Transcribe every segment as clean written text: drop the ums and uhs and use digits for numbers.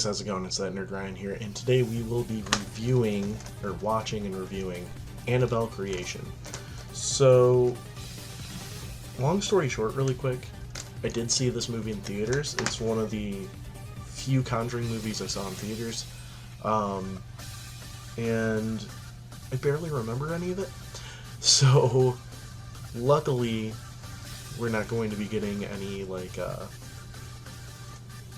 guys, how's it going? It's that Nerd Ryan here, and today we will be reviewing, or watching and reviewing, Annabelle Creation. So, long story short, really quick, I did see this movie in theaters. It's one of the few Conjuring movies I saw in theaters, and I barely remember any of it. So, luckily, we're not going to be getting any,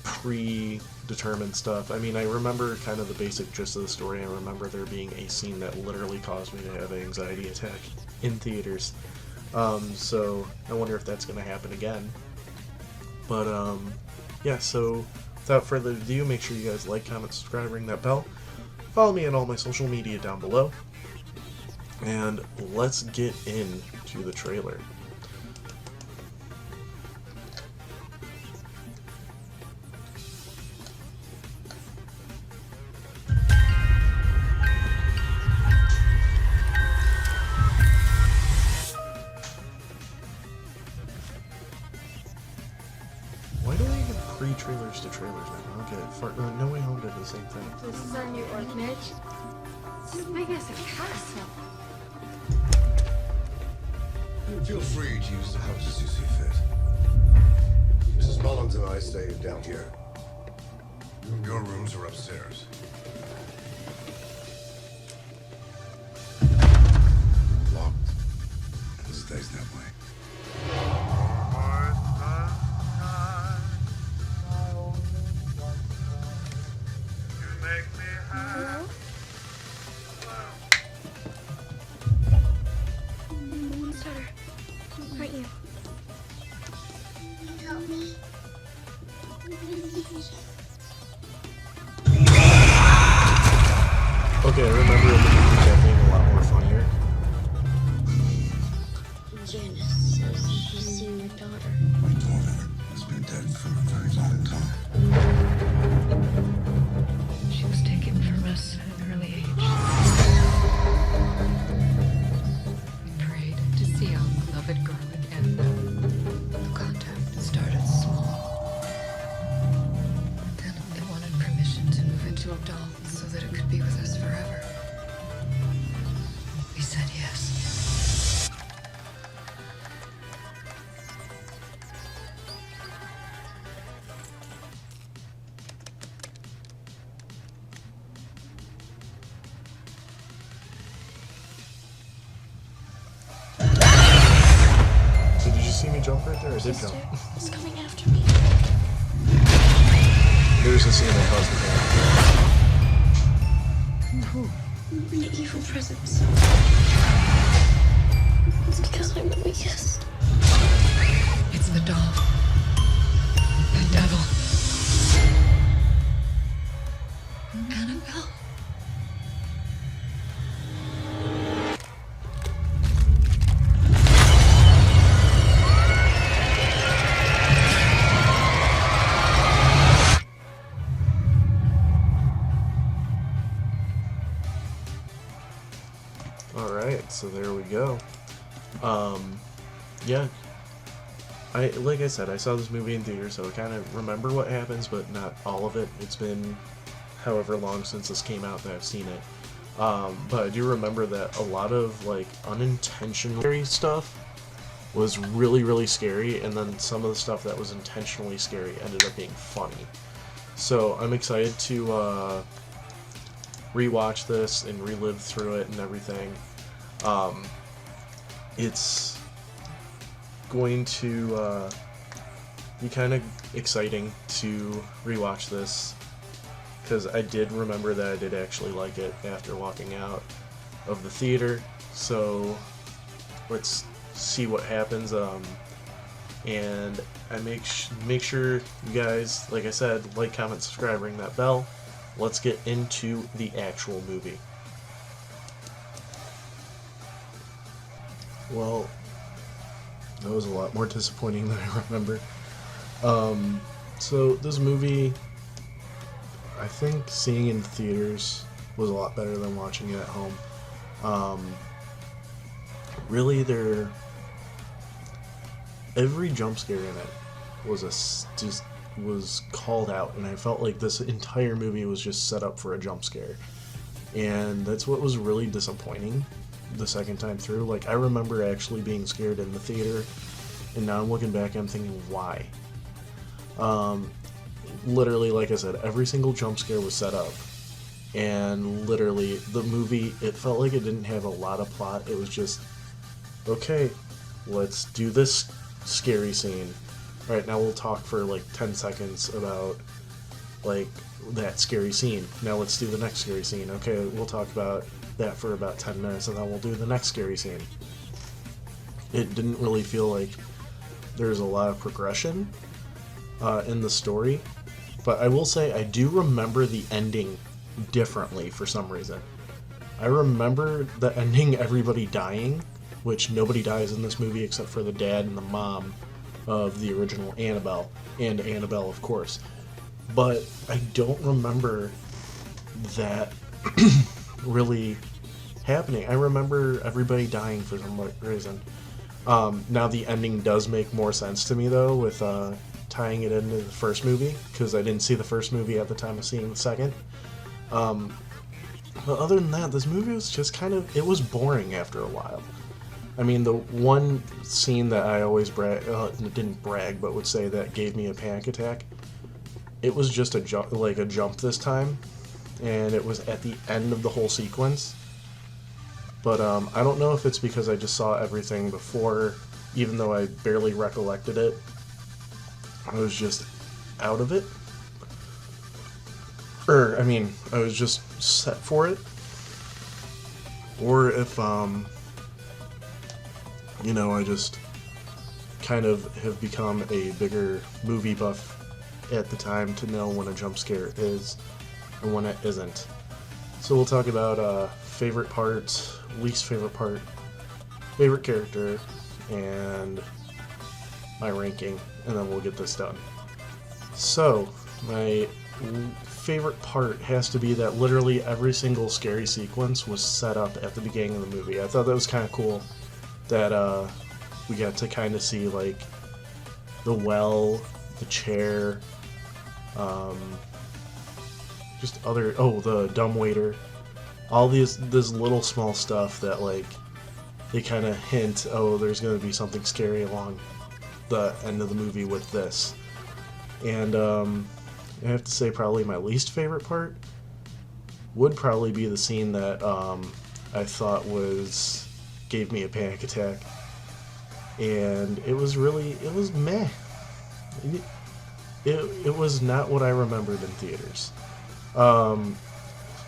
predetermined stuff. I mean, I remember kind of the basic gist of the story. I remember there being a scene that literally caused me to have an anxiety attack in theaters. So I wonder if that's going to happen again. But, yeah, so without further ado, make sure you guys like, comment, subscribe, ring that bell. Follow me on all my social media down below. And let's get into the trailer. Why do they give pre-trailers to trailers now? I don't get it. No Way Home did the same thing. This is our new orphanage. It's as big as a castle. Feel free to use the house as you see fit. Mrs. Mullins and I stay down here. Your rooms are upstairs. Locked. And stays that way. Hello? Starter, aren't you? Help me. Okay, I remember the movie that being a lot more funnier. Janice says she's seen your daughter. My daughter has been dead for a very long time. She was taken from us at an early age. We prayed to see our beloved girl again. The contact started small. Then they wanted permission to move into a doll so that it could be with us forever. We said yes. So did you see me jump right there? I did Sister jump. is coming after me. There's a scene that caused me The evil presence. It's because I'm the weakest. It's the doll. The devil. Annabelle. Alright, so there we go. Yeah. Like I said, I saw this movie in theater, so I kind of remember what happens, but not all of it. It's been however long since this came out that I've seen it. But I do remember that a lot of, unintentional stuff was really, really scary, and then some of the stuff that was intentionally scary ended up being funny. So I'm excited to, rewatch this and relive through it and everything. It's going to be kind of exciting to rewatch this, because I did remember that I did actually like it after walking out of the theater. So let's see what happens. And I make sure you guys, like I said, like, comment, subscribe, ring that bell. Let's get into the actual movie. Well, that was a lot more disappointing than I remember. So this movie, I think seeing in theaters was a lot better than watching it at home. Really, every jump scare in it was just was called out, and I felt like this entire movie was just set up for a jump scare. And that's what was really disappointing the second time through. Like, I remember actually being scared in the theater, and now I'm looking back, I'm thinking, why? Literally, like I said, every single jump scare was set up, and literally, the movie, it felt like it didn't have a lot of plot. It was just, okay, let's do this scary scene. Alright, now we'll talk for like 10 seconds about, like, that scary scene. Now let's do the next scary scene. Okay, we'll talk about that for about 10 minutes, and then we'll do the next scary scene. It didn't really feel like there's a lot of progression in the story, but I will say I do remember the ending differently for some reason. I remember the ending, everybody dying, which nobody dies in this movie except for the dad and the mom of the original Annabelle, and Annabelle, of course. But I don't remember that really happening. I remember everybody dying for some reason. Now the ending does make more sense to me, though, with tying it into the first movie, because I didn't see the first movie at the time of seeing the second. But other than that, this movie was just kind of, it was boring after a while. I mean, the one scene that I always didn't brag, but would say that gave me a panic attack, it was just a jump this time, and it was at the end of the whole sequence. But I don't know if it's because I just saw everything before, even though I barely recollected it. I was just out of it. I was just set for it. Or if, I just kind of have become a bigger movie buff at the time to know when a jump scare is and when it isn't. So we'll talk about favorite parts, least favorite part, favorite character, and my ranking, and then we'll get this done. So, my favorite part has to be that literally every single scary sequence was set up at the beginning of the movie. I thought that was kind of cool that we got to kind of see, like, the well, the chair, the dumbwaiter, all this little small stuff that, like, they kind of hint, there's going to be something scary along the end of the movie with this. And I have to say probably my least favorite part would probably be the scene that I thought gave me a panic attack. And it was meh. It was not what I remembered in theaters. I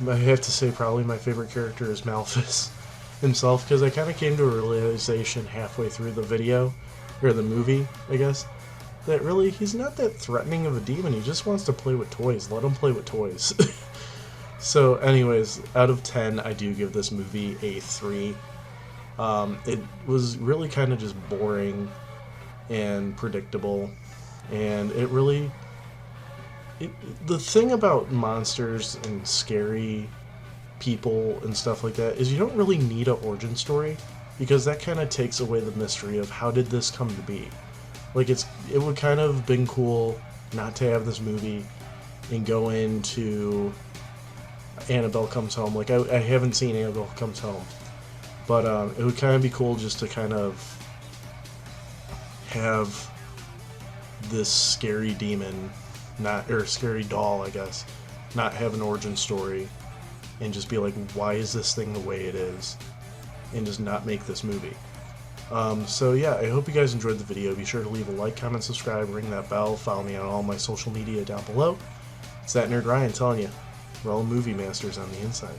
have to say probably my favorite character is Malphus himself, because I kind of came to a realization halfway through the video, or the movie, I guess, that really he's not that threatening of a demon. He just wants to play with toys. Let him play with toys. So anyways, out of 10, I do give this movie a 3. It was really kind of just boring and predictable, and the thing about monsters and scary people and stuff like that is you don't really need an origin story, because that kind of takes away the mystery of how did this come to be. Like, it would kind of been cool not to have this movie and go into Annabelle Comes Home. Like, I haven't seen Annabelle Comes Home, but it would kind of be cool just to kind of have this scary demon, scary doll, I guess, not have an origin story, and just be like, why is this thing the way it is, and just not make this movie. So yeah, I hope you guys enjoyed the video. Be sure to leave a like, comment, subscribe, ring that bell, follow me on all my social media down below. It's that Nerd Ryan telling you, we're all movie masters on the inside.